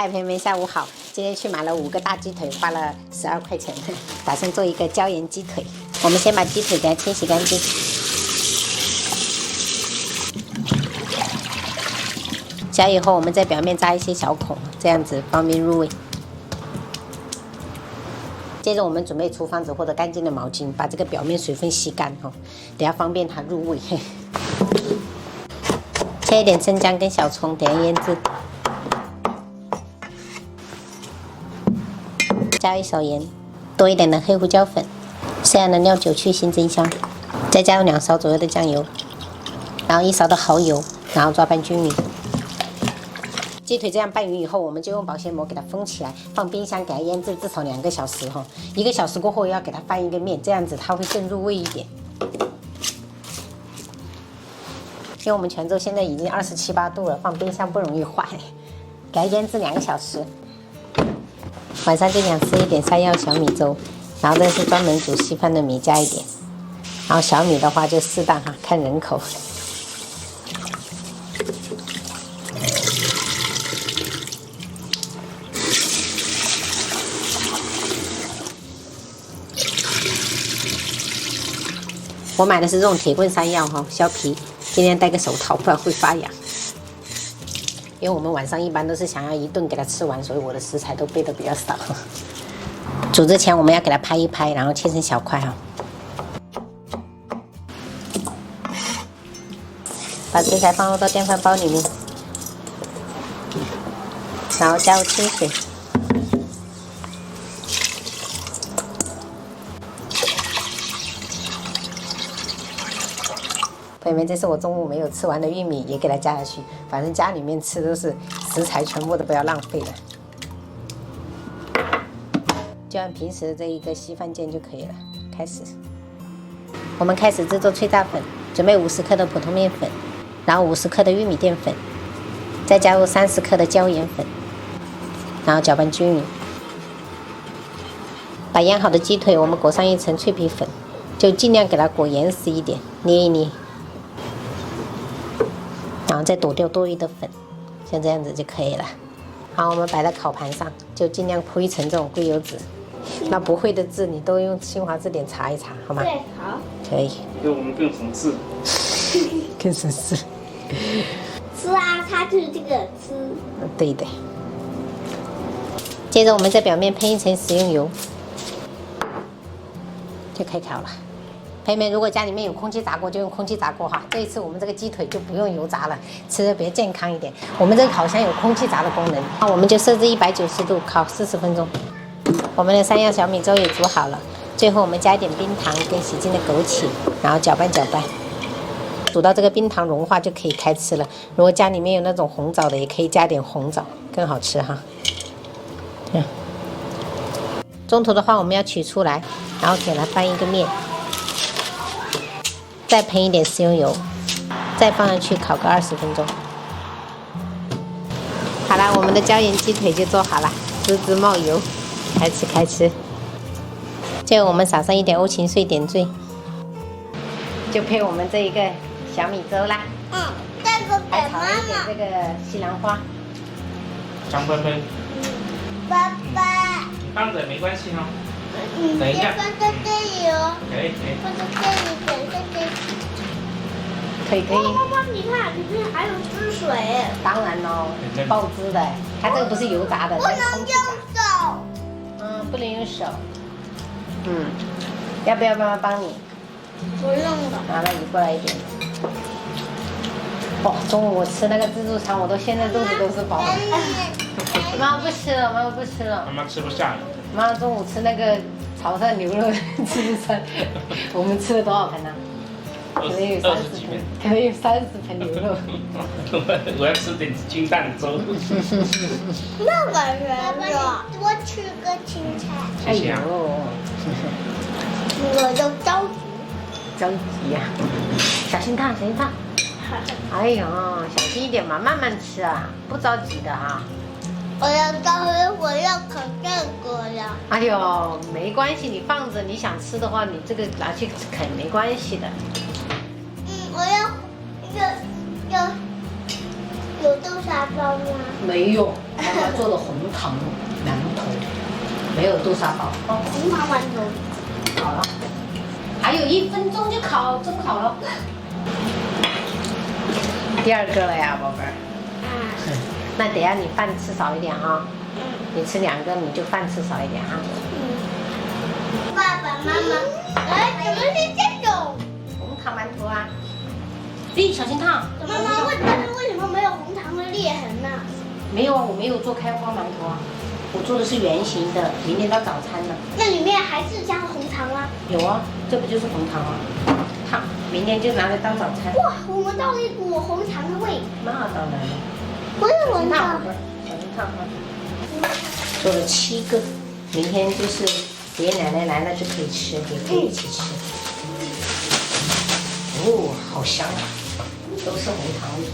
嗨，朋友们，下午好！今天去买了5个大鸡腿，花了12块钱，打算做一个椒盐鸡腿。我们先把鸡腿给它清洗干净，洗以后我们在表面扎一些小孔，这样子方便入味。接着我们准备厨房纸或者干净的毛巾，把这个表面水分吸干哈，等下方便它入味。切一点生姜跟小葱，等下腌制。加一勺盐，多一点的黑胡椒粉，适量的料酒去腥增香，再加入2勺左右的酱油，然后1勺的蚝油，然后抓拌均匀。鸡腿这样拌匀以后，我们就用保鲜膜给它封起来，放冰箱给它腌制至少2个小时哈。1个小时过后要给它翻一个面，这样子它会更入味一点。因为我们泉州现在已经27、8度了，放冰箱不容易坏，给它腌制2个小时。晚上就想吃一点山药小米粥，然后这是专门煮稀饭的米，加一点，然后小米的话就适当哈，看人口。我买的是这种铁棍山药哈，削皮，今天戴个手套，不然会发痒。因为我们晚上一般都是想要一顿给它吃完，所以我的食材都备的比较少。煮之前我们要给它拍一拍，然后切成小块哈。把食材放入到电饭煲里面，然后加入清水。朋友们，这是我中午没有吃完的玉米，也给它加下去。反正家里面吃都是食材，全部都不要浪费了。就按平时的这一个稀饭键就可以了。开始，我们开始制作脆炸粉，准备50克的普通面粉，然后50克的玉米淀粉，再加入30克的椒盐粉，然后搅拌均匀。把腌好的鸡腿我们裹上一层脆皮粉，就尽量给它裹严实一点，捏一捏。然后再躲掉多余的粉，像这样子就可以了。好，我们摆在烤盘上，就尽量铺一层这种硅油纸。那不会的字你都用新华字典查一查，好吗？对，好。可以。对我们更省事。更省事。吃啊，它就是这个吃。对的。接着我们在表面喷一层食用油，就开烤了。朋友们，如果家里面有空气炸锅，就用空气炸锅哈。这一次我们这个鸡腿就不用油炸了，吃的比较健康一点。我们这个烤箱有空气炸的功能，那我们就设置190度烤40分钟。我们的山药小米粥也煮好了，最后我们加一点冰糖跟洗净的枸杞，然后搅拌搅拌，煮到这个冰糖融化就可以开吃了。如果家里面有那种红枣的，也可以加点红枣，更好吃哈。中途的话我们要取出来，然后给它翻一个面。再喷一点食用油，再放上去烤个20分钟。好了，我们的椒盐鸡腿就做好了，滋滋冒油，开吃开吃。最后我们撒上一点欧芹碎点缀，就配我们这一个小米粥啦。这个给还炒妈了一点妈。这个西兰花。张芬芬，爸爸。你放着没关系哈。等一下。放在这里哦。可以。放在这里，等在这里。可以。妈妈，你看里面还有汁水。当然喽，爆汁的，它这个不是油炸的，不能用手。不能用手。要不要妈妈帮你？不用了。那移过来一点。哦，中午我吃那个自助餐，我都现在肚子都是饱的。妈妈不吃了，妈妈不吃了。妈妈吃不下了。妈妈中午吃那个潮汕牛肉自助餐，我们吃了多少盆呢？可能有30盆，可能有30盆牛肉。我要吃点清淡粥。那个人了，多吃个青菜。谢谢啊。我就着急。着急呀！小心烫，小心烫。哎呦，小心一点嘛，慢慢吃啊，不着急的啊。我要待会我要啃这个呀。哎呦，没关系，你放着，你想吃的话，你这个拿去啃没关系的。我要有豆沙沙包吗？没有，妈妈做的红糖馒头，没有豆沙包。哦，红糖馒头。好了，还有1分钟就蒸好了。第2个了呀，宝贝儿。那等下你饭吃少一点啊。你吃2个，你就饭吃少一点啊。爸爸妈妈，哎，怎么是这种？红糖馒头啊。咦，小心烫！妈妈，为什么没有红糖的裂痕呢？没有啊，我没有做开花馒头啊，我做的是圆形的，明天当早餐呢。那里面还是加红糖啊？有啊，这不就是红糖吗？烫，明天就拿来当早餐。哇，我闻到一股红糖的味。那当然了。我也闻到。小心烫啊！做了7个，明天就是爷爷奶奶来了就可以吃，也可以一起吃。哦，好香啊，都是红糖味。